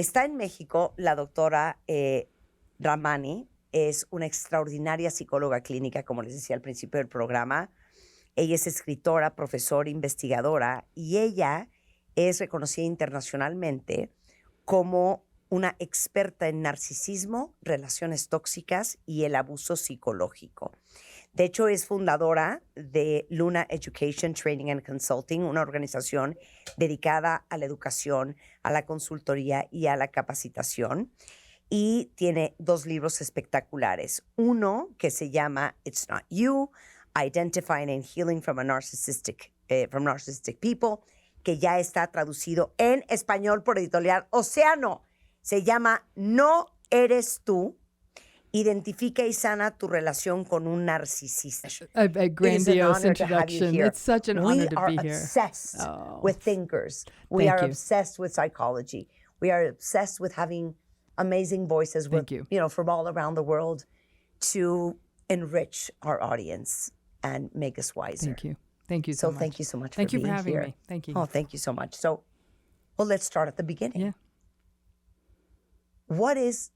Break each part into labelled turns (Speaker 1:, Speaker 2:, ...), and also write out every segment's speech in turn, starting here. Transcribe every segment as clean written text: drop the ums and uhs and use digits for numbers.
Speaker 1: Está en México la doctora Ramani, es una extraordinaria psicóloga clínica, como les decía al principio del programa. Ella es escritora, profesora, investigadora, y ella es reconocida internacionalmente como una experta en narcisismo, relaciones tóxicas y el abuso psicológico. De hecho, es fundadora de Luna Education, Training and Consulting, una organización dedicada a la educación, a la consultoría y a la capacitación. Y tiene 2 libros espectaculares. Uno que se llama It's Not You, Identifying and Healing from Narcissistic People, que ya está traducido en español por Editorial Océano. Se llama No Eres Tú. Identifica y sana tu relación con un narcisista.
Speaker 2: A grandiose introduction. It's such an honor to be here.
Speaker 1: We are obsessed with thinkers. We are obsessed with psychology. We are obsessed with having amazing voices with, from all around the world to enrich our audience and make us wiser.
Speaker 2: Thank you. Thank you so much.
Speaker 1: Thank you so much
Speaker 2: for being here.
Speaker 1: Thank you for having
Speaker 2: me. Thank you.
Speaker 1: Oh, thank you so much. So, well, let's start at the beginning.
Speaker 2: Yeah.
Speaker 1: What is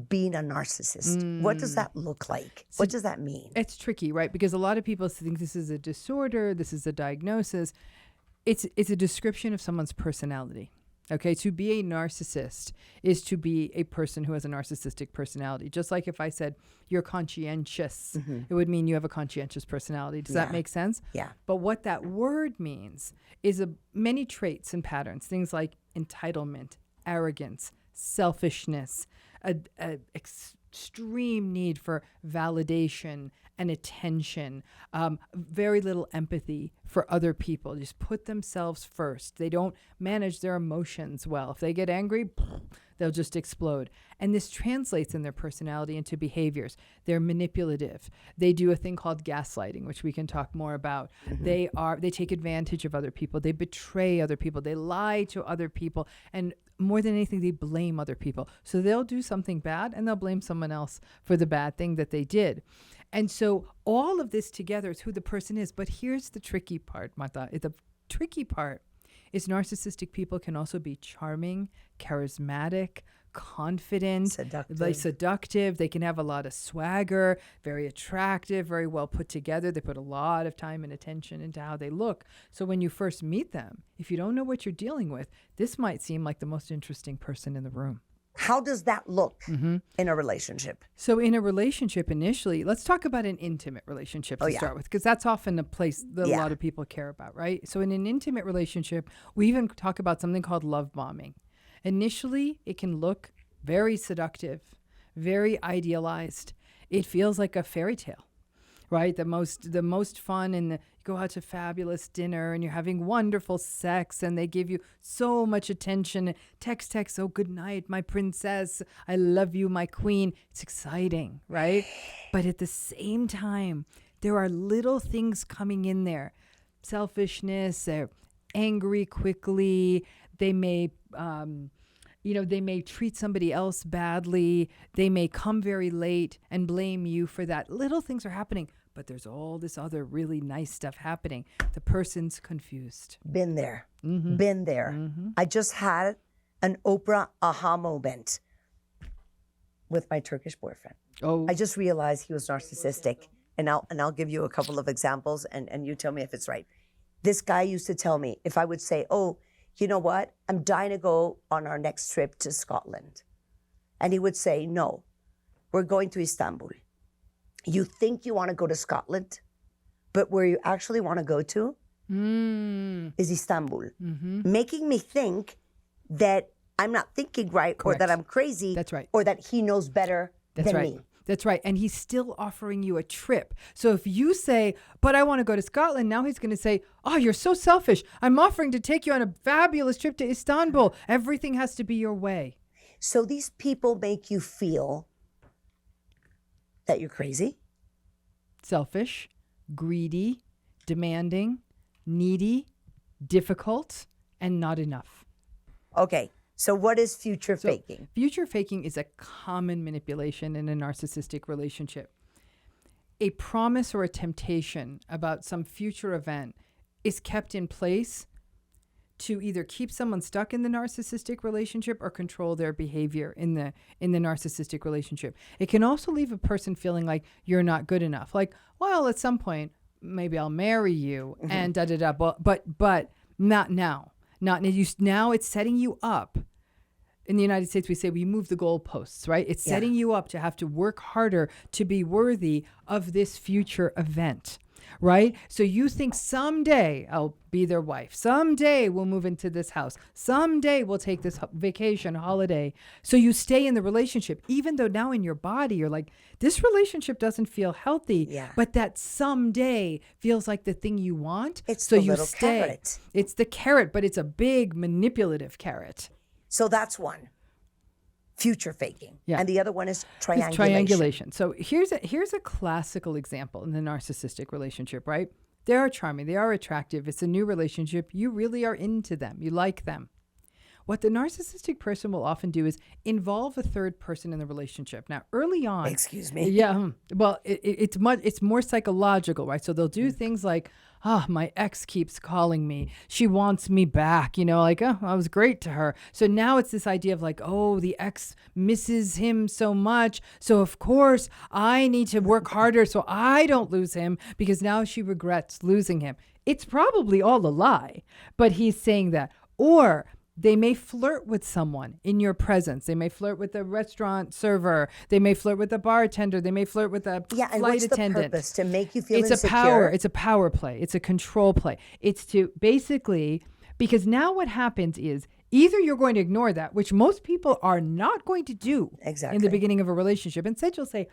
Speaker 1: being a narcissist? What does that look like? So what does that mean?
Speaker 2: It's tricky, right? Because a lot of people think this is a disorder, this is a diagnosis. It's a description of someone's personality. Okay, to be a narcissist is to be a person who has a narcissistic personality. Just like if I said you're conscientious, it would mean you have a conscientious personality. Does that make sense?
Speaker 1: Yeah.
Speaker 2: But what that word means is many traits and patterns, things like entitlement, arrogance, selfishness, extreme need for validation and attention, very little empathy for other people, just put themselves first. They don't manage their emotions well. If they get angry, they'll just explode. And this translates in their personality into behaviors. They're manipulative. They do a thing called gaslighting, which we can talk more about. They take advantage of other people. They betray other people. They lie to other people. And more than anything, they blame other people. So they'll do something bad and they'll blame someone else for the bad thing that they did. And so all of this together is who the person is. But here's the tricky part, Martha. The tricky part is narcissistic people can also be charming, charismatic, confident, seductive. They can have a lot of swagger, very attractive, very well put together. They put a lot of time and attention into how they look. So when you first meet them, if you don't know what you're dealing with, this might seem like the most interesting person in the room.
Speaker 1: How does that look in a relationship?
Speaker 2: So in a relationship initially, let's talk about an intimate relationship to start with, because that's often a place that a lot of people care about, right? So in an intimate relationship, we even talk about something called love bombing. Initially, it can look very seductive, very idealized. It feels like a fairy tale, right? The most fun, and you go out to fabulous dinner and you're having wonderful sex and they give you so much attention. Text, oh, good night, my princess. I love you, my queen. It's exciting, right? But at the same time, there are little things coming in there. Selfishness, they're angry quickly. They may, they may treat somebody else badly. They may come very late and blame you for that. Little things are happening, but there's all this other really nice stuff happening. The person's confused.
Speaker 1: Been there. Been there. I just had an Oprah aha moment with my Turkish boyfriend.
Speaker 2: Oh.
Speaker 1: I just realized he was narcissistic. And I'll give you a couple of examples and you tell me if it's right. This guy used to tell me, if I would say, oh, you know what? I'm dying to go on our next trip to Scotland. And he would say, no, we're going to Istanbul. You think you want to go to Scotland, but where you actually want to go to is Istanbul. Making me think that I'm not thinking right.
Speaker 2: Correct.
Speaker 1: Or that I'm crazy.
Speaker 2: That's right.
Speaker 1: Or that he knows better than me.
Speaker 2: That's right. And he's still offering you a trip. So if you say, but I want to go to Scotland, now he's going to say, oh, you're so selfish. I'm offering to take you on a fabulous trip to Istanbul. Everything has to be your way.
Speaker 1: So these people make you feel that you're crazy?
Speaker 2: Selfish, greedy, demanding, needy, difficult, and not enough.
Speaker 1: Okay. So what is future faking?
Speaker 2: Future faking is a common manipulation in a narcissistic relationship. A promise or a temptation about some future event is kept in place to either keep someone stuck in the narcissistic relationship or control their behavior in the narcissistic relationship. It can also leave a person feeling like you're not good enough. Like, well, at some point, maybe I'll marry you and da-da-da, but not now. Now it's setting you up. In the United States, we say we move the goalposts, right? It's setting you up to have to work harder to be worthy of this future event, right? So you think someday I'll be their wife. Someday we'll move into this house. Someday we'll take this vacation, holiday. So you stay in the relationship, even though now in your body, you're like, this relationship doesn't feel healthy, but that someday feels like the thing you want.
Speaker 1: It's
Speaker 2: so
Speaker 1: the
Speaker 2: you
Speaker 1: little
Speaker 2: stay.
Speaker 1: carrot.
Speaker 2: It's the carrot, but it's a big manipulative carrot.
Speaker 1: So that's one. Future faking.
Speaker 2: Yeah.
Speaker 1: And the other one is triangulation.
Speaker 2: It's triangulation. So here's a classical example in the narcissistic relationship, right? They are charming. They are attractive. It's a new relationship. You really are into them. You like them. What the narcissistic person will often do is involve a third person in the relationship. Now, early on...
Speaker 1: Excuse me?
Speaker 2: Yeah. Well, it's more psychological, right? So they'll do things like, my ex keeps calling me. She wants me back. Like, I was great to her. So now it's this idea of like, the ex misses him so much. So of course I need to work harder so I don't lose him because now she regrets losing him. It's probably all a lie, but he's saying that. Or they may flirt with someone in your presence. They may flirt with the restaurant server. They may flirt with the bartender. They may flirt with a
Speaker 1: and
Speaker 2: flight
Speaker 1: what's
Speaker 2: attendant.
Speaker 1: The purpose? To make you feel
Speaker 2: It's
Speaker 1: insecure?
Speaker 2: It's a power play. It's a control play. It's to basically, because now what happens is either you're going to ignore that, which most people are not going to do in the beginning of a relationship. Instead, you'll say,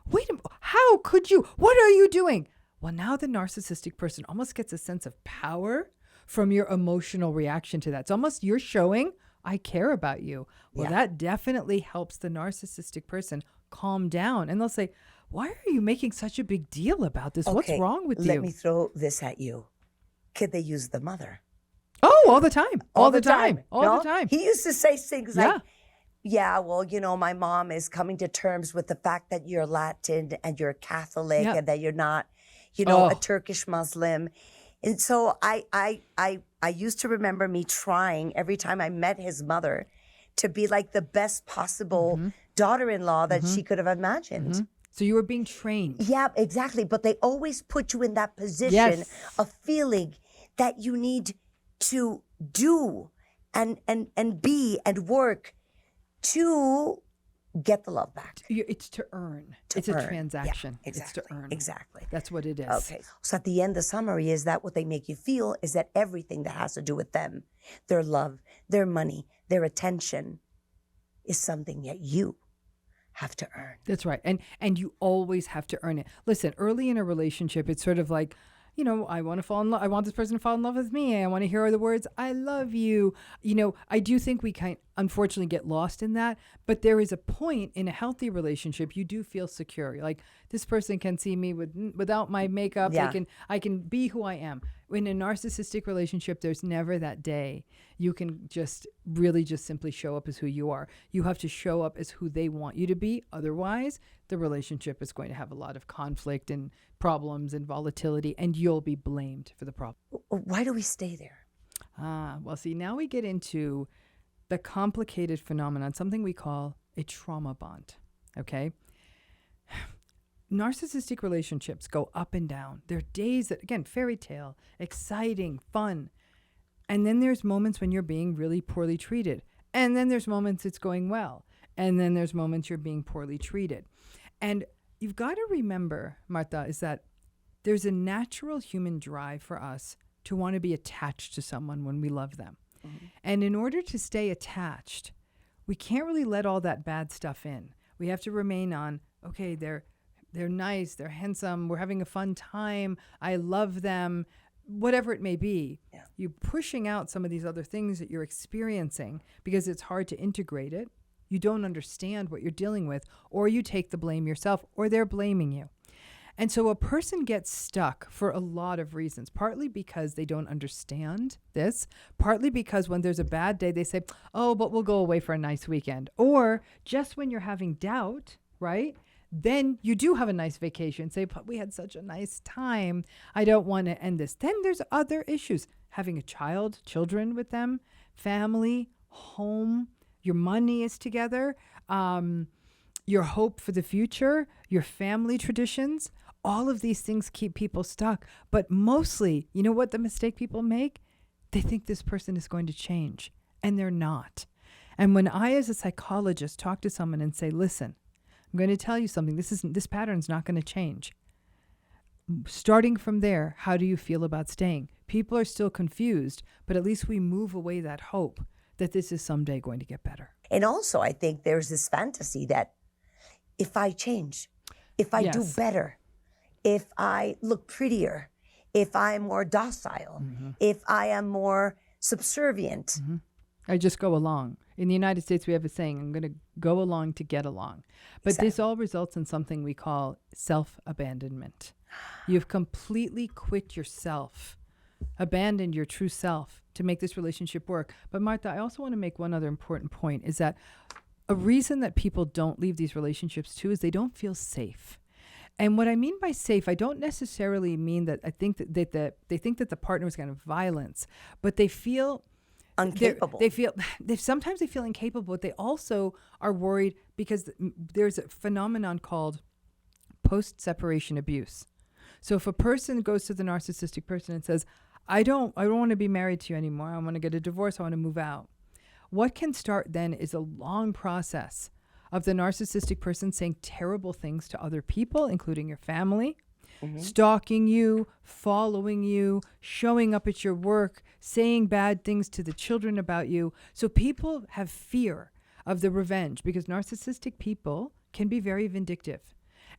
Speaker 2: wait a minute, how could you? What are you doing? Well, now the narcissistic person almost gets a sense of power from your emotional reaction to that. It's almost you're showing, I care about you. Well, that definitely helps the narcissistic person calm down. And they'll say, why are you making such a big deal about this? What's wrong with you?
Speaker 1: Let me throw this at you. Could they use the mother?
Speaker 2: Oh, all the time. All the time.
Speaker 1: No?
Speaker 2: The time.
Speaker 1: He used to say things like, well, my mom is coming to terms with the fact that you're Latin and you're Catholic and that you're not, a Turkish Muslim. And so I used to remember me trying every time I met his mother to be like the best possible daughter-in-law that she could have imagined.
Speaker 2: So you were being trained.
Speaker 1: Yeah, exactly. But they always put you in that position of feeling that you need to do and be and work to get the love back.
Speaker 2: It's to earn. It's a transaction.
Speaker 1: Yeah, exactly.
Speaker 2: It's to earn.
Speaker 1: Exactly.
Speaker 2: That's what it is.
Speaker 1: Okay. So at the end, the summary is that what they make you feel is that everything that has to do with them, their love, their money, their attention, is something that you have to earn.
Speaker 2: That's right. And you always have to earn it. Listen, early in a relationship, it's sort of like, I want to fall in love. I want this person to fall in love with me. I want to hear the words, I love you. I do think we unfortunately get lost in that. But there is a point in a healthy relationship, you do feel secure. You're like, this person can see me without my makeup.
Speaker 1: Yeah.
Speaker 2: I can be who I am. In a narcissistic relationship, there's never that day you can just simply show up as who you are. You have to show up as who they want you to be. Otherwise, the relationship is going to have a lot of conflict and problems and volatility, and you'll be blamed for the problem.
Speaker 1: Why do we stay there?
Speaker 2: Well, see, now we get into the complicated phenomenon, something we call a trauma bond, okay? Narcissistic relationships go up and down. There are days that, again, fairy tale, exciting, fun. And then there's moments when you're being really poorly treated. And then there's moments it's going well. And then there's moments you're being poorly treated. And you've got to remember, Martha, is that there's a natural human drive for us to want to be attached to someone when we love them. Mm-hmm. And in order to stay attached, we can't really let all that bad stuff in. We have to remain on, okay, they're nice, they're handsome, we're having a fun time, I love them, whatever it may be. Yeah. You're pushing out some of these other things that you're experiencing because it's hard to integrate it. You don't understand what you're dealing with, or you take the blame yourself, or they're blaming you. And so a person gets stuck for a lot of reasons, partly because they don't understand this, partly because when there's a bad day, they say, oh, but we'll go away for a nice weekend. Or just when you're having doubt, right? Then you do have a nice vacation. Say, but we had such a nice time. I don't want to end this. Then there's other issues. having a child, children with them, family, home, your money is together, your hope for the future, your family traditions. All of these things keep people stuck. But mostly, you know what the mistake people make? They think this person is going to change, and they're not. And when I, as a psychologist, talk to someone and say, listen, I'm going to tell you something. This pattern's not going to change. Starting from there, how do you feel about staying? People are still confused, but at least we move away that hope that this is someday going to get better.
Speaker 1: And also, I think there's this fantasy that if I change, if I do better, if I look prettier, if I'm more docile, if I am more subservient.
Speaker 2: I just go along. In the United States, we have a saying, I'm going to go along to get along. But this all results in something we call self-abandonment. You've completely quit yourself, abandoned your true self to make this relationship work. But Martha, I also want to make one other important point, is that a reason that people don't leave these relationships too is they don't feel safe. And what I mean by safe, I don't necessarily mean that I think that they think that the partner is going to violence, but they feel
Speaker 1: incapable.
Speaker 2: Sometimes they feel incapable, but they also are worried because there's a phenomenon called post-separation abuse. So if a person goes to the narcissistic person and says, I don't want to be married to you anymore. I want to get a divorce. I want to move out. What can start then is a long process of the narcissistic person saying terrible things to other people, including your family, stalking you, following you, showing up at your work, saying bad things to the children about you. So people have fear of the revenge because narcissistic people can be very vindictive.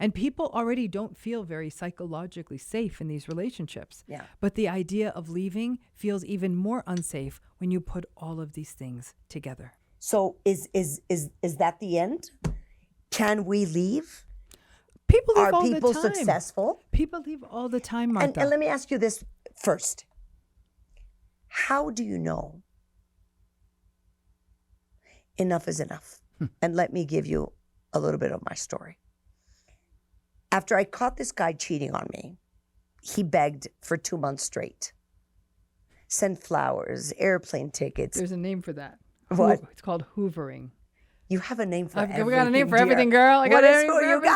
Speaker 2: And people already don't feel very psychologically safe in these relationships.
Speaker 1: Yeah.
Speaker 2: But the idea of leaving feels even more unsafe when you put all of these things together.
Speaker 1: So is that the end? Can we leave?
Speaker 2: People leave
Speaker 1: Are
Speaker 2: all
Speaker 1: people
Speaker 2: the time.
Speaker 1: successful?
Speaker 2: People leave all the time, Martha.
Speaker 1: And let me ask you this first. How do you know enough is enough? And let me give you a little bit of my story. After I caught this guy cheating on me, he begged for 2 months straight. Sent flowers, airplane tickets.
Speaker 2: There's a name for that.
Speaker 1: What?
Speaker 2: It's called hoovering.
Speaker 1: You have a name for everything.
Speaker 2: We got a name for
Speaker 1: dear.
Speaker 2: everything, girl. You got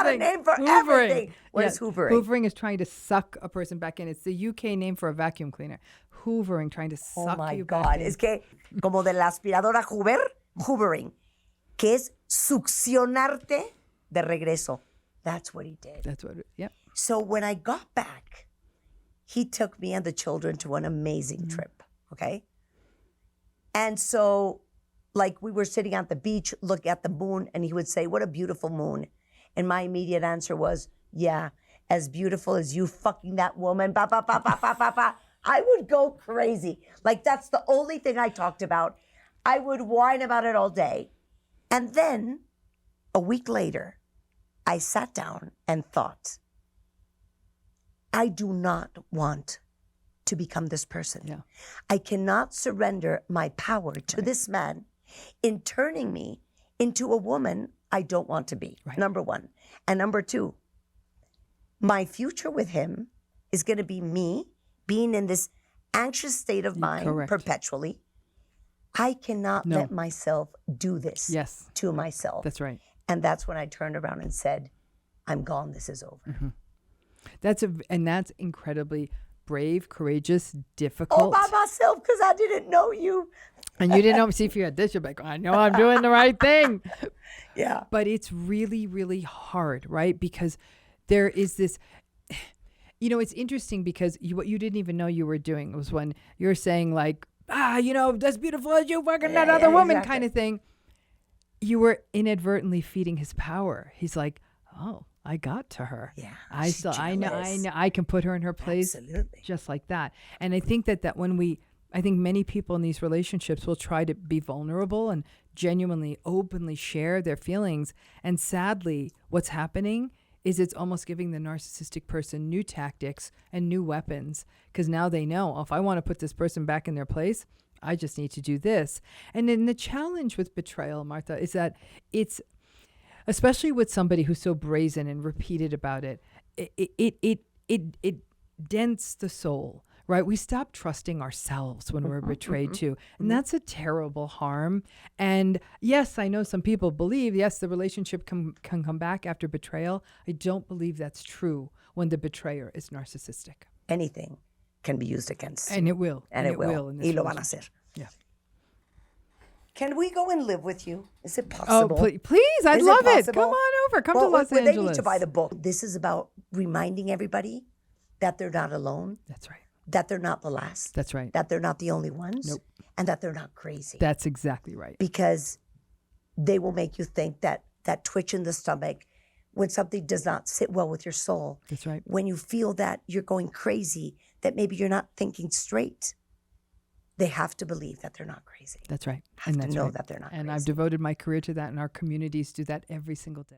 Speaker 2: a name for
Speaker 1: everything. What is hoovering?
Speaker 2: Hoovering is trying to suck a person back in. It's the UK name for a vacuum cleaner. Hoovering, trying to suck you back in.
Speaker 1: Oh my God. Es que, como de la aspiradora Hoover, hoovering, que es succionarte de regreso. That's what he did.
Speaker 2: That's what, yep.
Speaker 1: So when I got back, he took me and the children to an amazing trip, okay? And so, like, we were sitting at the beach, look at the moon, and he would say, what a beautiful moon. And my immediate answer was, yeah, as beautiful as you fucking that woman, ba, ba, ba, ba, ba, ba, ba. I would go crazy. Like, that's the only thing I talked about. I would whine about it all day. And then, a week later, I sat down and thought, I do not want to become this person.
Speaker 2: Yeah.
Speaker 1: I cannot surrender my power to this man in turning me into a woman I don't want to be, number one. And number two, my future with him is going to be me being in this anxious state of mind perpetually. I cannot let myself do this to myself.
Speaker 2: That's right.
Speaker 1: And that's when I turned around and said, I'm gone. This is over.
Speaker 2: That's incredibly brave, courageous, difficult.
Speaker 1: All by myself because I didn't know you.
Speaker 2: And you didn't know, see if you had this, you're like, I know I'm doing the right thing.
Speaker 1: Yeah.
Speaker 2: But it's really, really hard, right? Because there is this, it's interesting because what you didn't even know you were doing was when you're saying like, as beautiful as you fucking that other woman kind of thing. You were inadvertently feeding his power. He's like, oh, I got to her.
Speaker 1: Yeah.
Speaker 2: I know, I can put her in her place.
Speaker 1: Absolutely.
Speaker 2: Just like that. And I think that I think many people in these relationships will try to be vulnerable and genuinely, openly share their feelings. And sadly, what's happening is it's almost giving the narcissistic person new tactics and new weapons because now they know, if I want to put this person back in their place, I just need to do this. And then the challenge with betrayal, Martha, is that it's, especially with somebody who's so brazen and repeated about it, it dents the soul, right? We stop trusting ourselves when we're betrayed too. And that's a terrible harm. And yes, I know some people believe, yes, the relationship can come back after betrayal. I don't believe that's true when the betrayer is narcissistic.
Speaker 1: Anything can be used against you.
Speaker 2: And it will.
Speaker 1: And it will.
Speaker 2: in this
Speaker 1: Y lo van a
Speaker 2: relationship.
Speaker 1: hacer.
Speaker 2: Yeah.
Speaker 1: Can we go and live with you? Is it
Speaker 2: Oh,
Speaker 1: possible?
Speaker 2: please. I'd
Speaker 1: Is it
Speaker 2: love it.
Speaker 1: possible?
Speaker 2: Come on over. Come
Speaker 1: Well,
Speaker 2: to Los
Speaker 1: they
Speaker 2: Angeles.
Speaker 1: need to buy the book. This is about reminding everybody that they're not alone,
Speaker 2: That's right.
Speaker 1: that they're not the last,
Speaker 2: That's right.
Speaker 1: that they're not the only ones,
Speaker 2: Nope.
Speaker 1: and that they're not crazy.
Speaker 2: That's exactly right.
Speaker 1: Because they will make you think that twitch in the stomach, when something does not sit well with your soul,
Speaker 2: That's right.
Speaker 1: when you feel that you're going crazy, that maybe you're not thinking straight, they have to believe that they're not crazy.
Speaker 2: That's right.
Speaker 1: Have
Speaker 2: And
Speaker 1: to
Speaker 2: that's
Speaker 1: know
Speaker 2: right.
Speaker 1: that they're not
Speaker 2: And
Speaker 1: crazy.
Speaker 2: I've devoted my career to that, and our communities do that every single day.